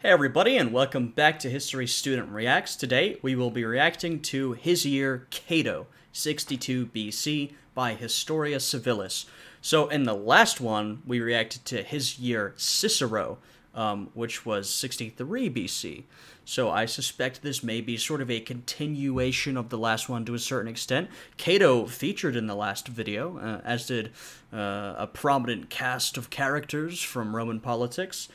Hey everybody, and welcome back to History Student Reacts. Today we will be reacting to his year Cato, 62 BC, by Historia Civilis. So in the last one, we reacted to his year Cicero, which was 63 BC. So I suspect this may be sort of a continuation of the last one to a certain extent. Cato featured in the last video, as did a prominent cast of characters from Roman politics.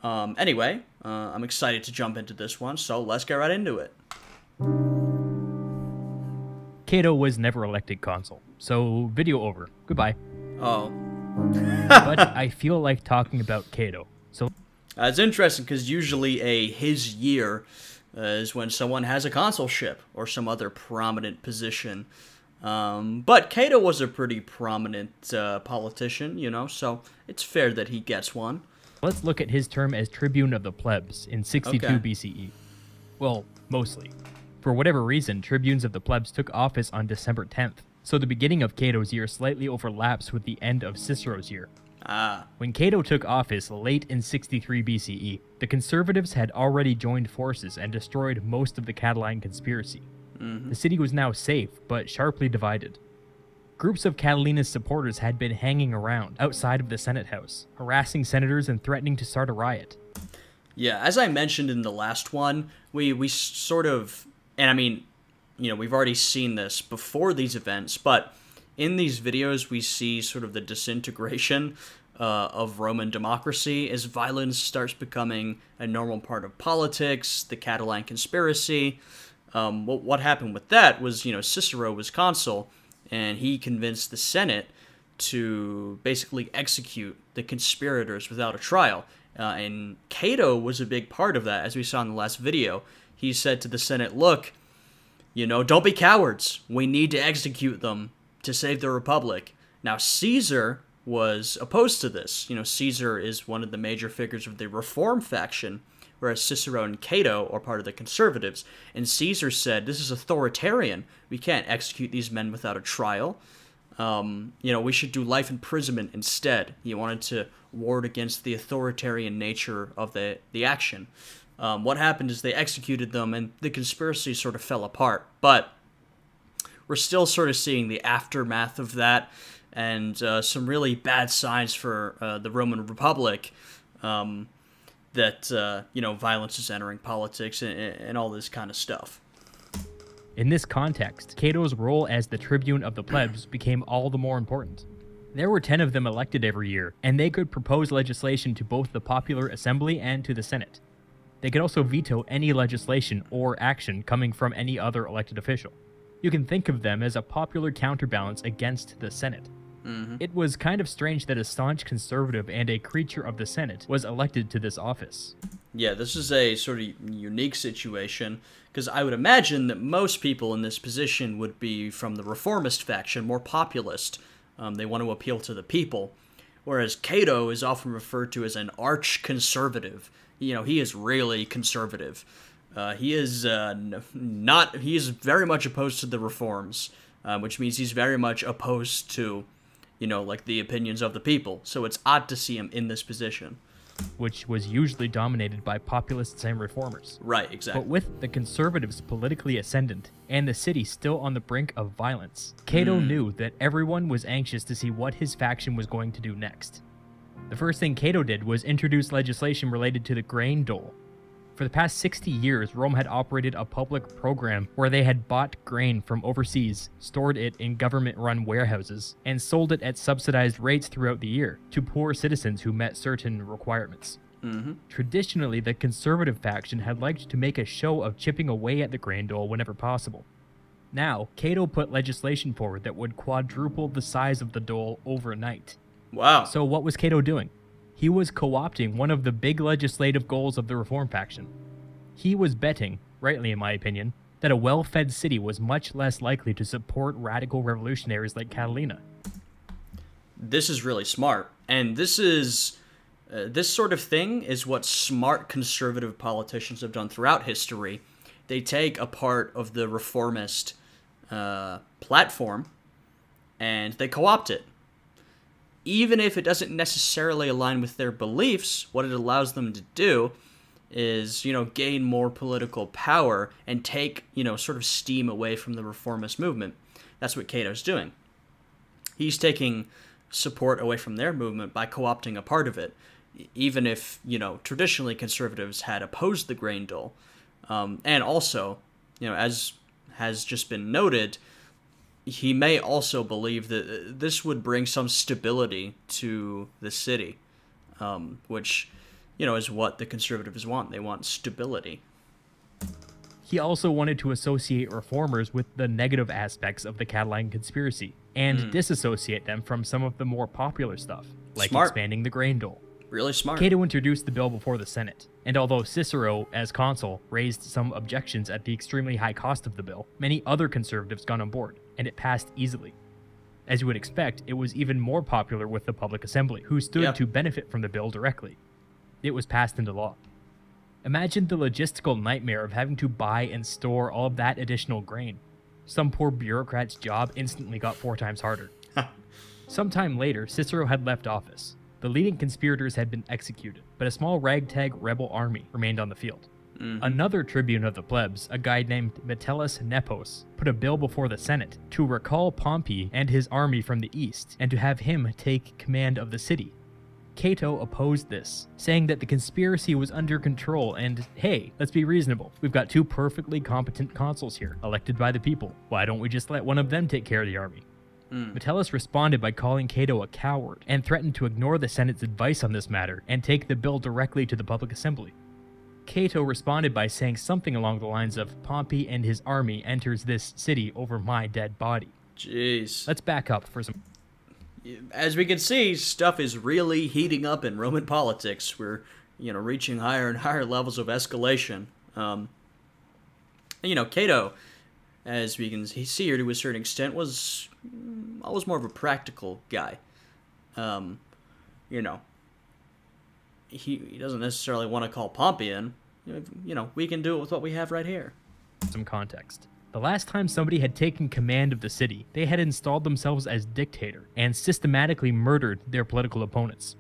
Anyway, I'm excited to jump into this one, so let's get right into it. Cato was never elected consul, so video over. Goodbye. Oh. But I feel like talking about Cato, so... It's interesting, because usually his year is when someone has a consulship, or some other prominent position. But Cato was a pretty prominent politician, you know, so it's fair that he gets one. Let's look at his term as tribune of the plebs in 62 Okay. BCE. Well, mostly. For whatever reason, tribunes of the plebs took office on December 10th, so the beginning of Cato's year slightly overlaps with the end of Cicero's year. When Cato took office late in 63 BCE, the conservatives had already joined forces and destroyed most of the Catiline conspiracy. The city was now safe, but sharply divided. Groups of Catilina's supporters had been hanging around outside of the Senate House, harassing senators and threatening to start a riot. Yeah, as I mentioned in the last one, we sort of, and I mean, you know, we've already seen this before these events, but in these videos we see sort of the disintegration of Roman democracy as violence starts becoming a normal part of politics, the Catiline conspiracy. What happened with that was, you know, Cicero was consul, and he convinced the Senate to basically execute the conspirators without a trial. And Cato was a big part of that, as we saw in the last video. He said to the Senate, look, you know, don't be cowards. We need to execute them to save the Republic. Now, Caesar was opposed to this. You know, Caesar is one of the major figures of the Reform faction, whereas Cicero and Cato are part of the conservatives. And Caesar said, this is authoritarian. We can't execute these men without a trial. You know, we should do life imprisonment instead. He wanted to ward against the authoritarian nature of the action. What happened is they executed them, and the conspiracy sort of fell apart. But we're still sort of seeing the aftermath of that, and some really bad signs for the Roman Republic. That, you know, violence is entering politics and all this kind of stuff. In this context, Cato's role as the tribune of the plebs became all the more important. There were 10 of them elected every year, and they could propose legislation to both the popular assembly and to the Senate. They could also veto any legislation or action coming from any other elected official. You can think of them as a popular counterbalance against the Senate. It was kind of strange that a staunch conservative and a creature of the Senate was elected to this office. Yeah, this is a sort of unique situation, because I would imagine that most people in this position would be from the reformist faction, more populist. They want to appeal to the people, whereas Cato is often referred to as an arch-conservative. You know, he is really conservative. He is very much opposed to the reforms, which means he's very much opposed to, you know, like the opinions of the people. So it's odd to see him in this position. Which was usually dominated by populists and reformers. Right, exactly. But with the conservatives politically ascendant and the city still on the brink of violence, Cato knew that everyone was anxious to see what his faction was going to do next. The first thing Cato did was introduce legislation related to the grain dole. For the past 60 years, Rome had operated a public program where they had bought grain from overseas, stored it in government-run warehouses, and sold it at subsidized rates throughout the year to poor citizens who met certain requirements. Traditionally, the conservative faction had liked to make a show of chipping away at the grain dole whenever possible. Now, Cato put legislation forward that would quadruple the size of the dole overnight. Wow. So what was Cato doing? He was co-opting one of the big legislative goals of the Reform faction. He was betting, rightly in my opinion, that a well-fed city was much less likely to support radical revolutionaries like Catilina. This is really smart, and this is this sort of thing is what smart conservative politicians have done throughout history. They take a part of the reformist platform and they co-opt it. Even if it doesn't necessarily align with their beliefs, what it allows them to do is, gain more political power and take, sort of steam away from the reformist movement. That's what Cato's doing. He's taking support away from their movement by co-opting a part of it, even if, traditionally conservatives had opposed the grain dole. And also, as has just been noted, he may also believe that this would bring some stability to the city, which, is what the conservatives want. They want stability. He also wanted to associate reformers with the negative aspects of the Catalan conspiracy and disassociate them from some of the more popular stuff, like expanding the grain dole. Really smart. Cato introduced the bill before the Senate, and although Cicero, as consul, raised some objections at the extremely high cost of the bill, many other conservatives got on board, and it passed easily. As you would expect, it was even more popular with the public assembly, who stood to benefit from the bill directly. It was passed into law. Imagine the logistical nightmare of having to buy and store all of that additional grain. Some poor bureaucrat's job instantly got 4 times harder. Sometime later, Cicero had left office. The leading conspirators had been executed, but a small ragtag rebel army remained on the field. Another tribune of the plebs, a guy named Metellus Nepos, put a bill before the Senate to recall Pompey and his army from the east and to have him take command of the city. Cato opposed this, saying that the conspiracy was under control and, hey, let's be reasonable. We've got 2 perfectly competent consuls here, elected by the people. Why don't we just let one of them take care of the army? Metellus responded by calling Cato a coward and threatened to ignore the Senate's advice on this matter and take the bill directly to the public assembly. Cato responded by saying something along the lines of, Pompey and his army enters this city over my dead body. Jeez. Let's back up for some... As we can see, stuff is really heating up in Roman politics. We're, reaching higher and higher levels of escalation. Cato, as we can see here to a certain extent, was always more of a practical guy. He doesn't necessarily want to call Pompey in. We can do it with what we have right here. Some context. The last time somebody had taken command of the city, they had installed themselves as dictator and systematically murdered their political opponents.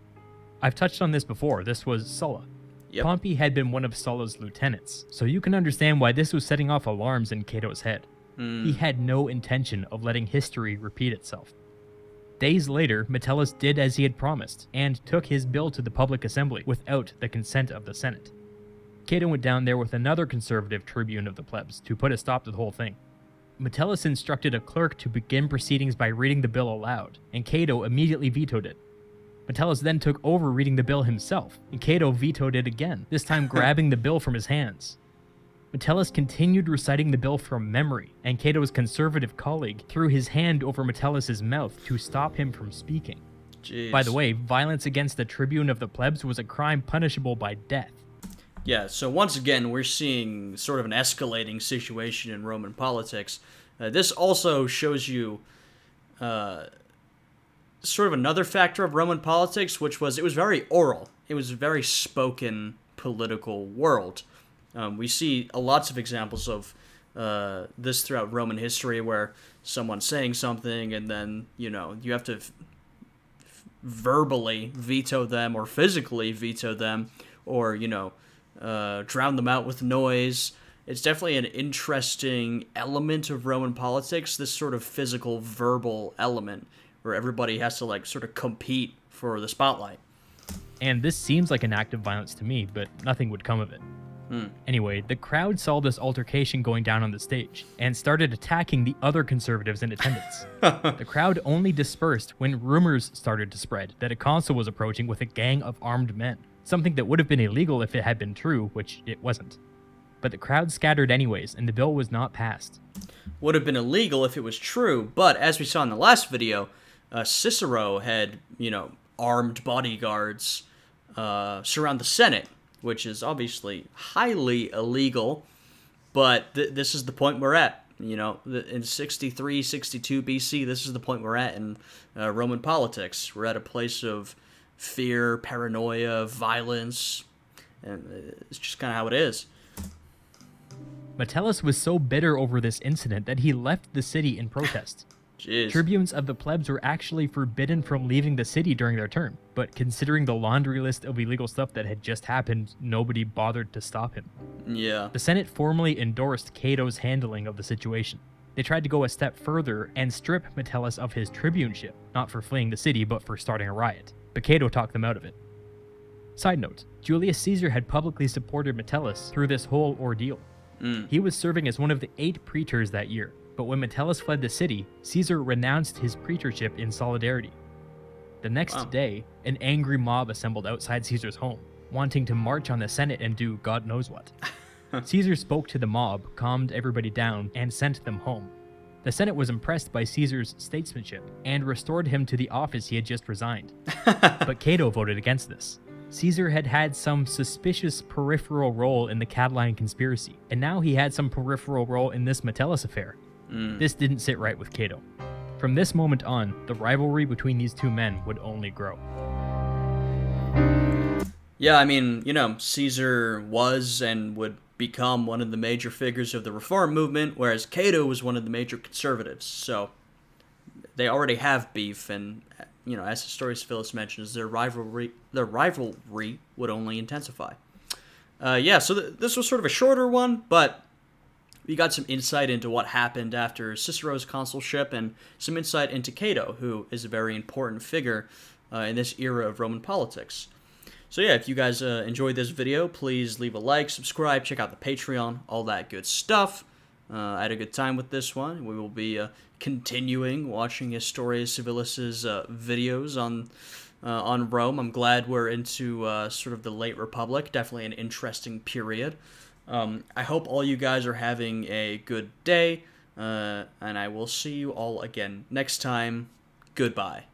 I've touched on this before. This was Sulla. Yep. Pompey had been one of Sulla's lieutenants, so you can understand why this was setting off alarms in Cato's head. He had no intention of letting history repeat itself. Days later, Metellus did as he had promised, and took his bill to the public assembly without the consent of the Senate. Cato went down there with another conservative tribune of the plebs to put a stop to the whole thing. Metellus instructed a clerk to begin proceedings by reading the bill aloud, and Cato immediately vetoed it. Metellus then took over reading the bill himself, and Cato vetoed it again, this time grabbing the bill from his hands. Metellus continued reciting the bill from memory, and Cato's conservative colleague threw his hand over Metellus' mouth to stop him from speaking. Jeez. By the way, violence against the tribune of the plebs was a crime punishable by death. Yeah, so once again, we're seeing sort of an escalating situation in Roman politics. This also shows you sort of another factor of Roman politics, which was it was very oral. It was a very spoken political world. We see lots of examples of this throughout Roman history where someone's saying something and then, you have to verbally veto them or physically veto them or, drown them out with noise. It's definitely an interesting element of Roman politics, this sort of physical, verbal element where everybody has to, sort of compete for the spotlight. And this seems like an act of violence to me, but nothing would come of it. Anyway, the crowd saw this altercation going down on the stage and started attacking the other conservatives in attendance. The crowd only dispersed when rumors started to spread that a consul was approaching with a gang of armed men, something that would have been illegal if it had been true, which it wasn't. But the crowd scattered anyways, and the bill was not passed. Would have been illegal if it was true, but as we saw in the last video, Cicero had, armed bodyguards surround the Senate, which is obviously highly illegal, but this is the point we're at. In 63, 62 BC, this is the point we're at in Roman politics. We're at a place of fear, paranoia, violence, and it's just kind of how it is. Metellus was so bitter over this incident that he left the city in protest. Jeez. Tribunes of the plebs were actually forbidden from leaving the city during their term, but considering the laundry list of illegal stuff that had just happened, nobody bothered to stop him. Yeah. The Senate formally endorsed Cato's handling of the situation. They tried to go a step further and strip Metellus of his tribuneship, not for fleeing the city, but for starting a riot. But Cato talked them out of it. Side note, Julius Caesar had publicly supported Metellus through this whole ordeal. He was serving as one of the 8 praetors that year, but when Metellus fled the city, Caesar renounced his praetorship in solidarity. The next day, an angry mob assembled outside Caesar's home, wanting to march on the Senate and do God knows what. Caesar spoke to the mob, calmed everybody down, and sent them home. The Senate was impressed by Caesar's statesmanship and restored him to the office he had just resigned. But Cato voted against this. Caesar had had some suspicious peripheral role in the Catiline conspiracy, and now he had some peripheral role in this Metellus affair. This didn't sit right with Cato. From this moment on, the rivalry between these two men would only grow. Yeah, I mean, Caesar was and would become one of the major figures of the reform movement, whereas Cato was one of the major conservatives. So they already have beef, and as Historia Civilis mentions, their rivalry would only intensify. So this was sort of a shorter one, but we got some insight into what happened after Cicero's consulship and some insight into Cato, who is a very important figure in this era of Roman politics. So yeah, if you guys enjoyed this video, please leave a like, subscribe, check out the Patreon, all that good stuff. I had a good time with this one. We will be continuing watching Historia Civilis' videos on Rome. I'm glad we're into sort of the late Republic. Definitely an interesting period. I hope all you guys are having a good day, and I will see you all again next time. Goodbye.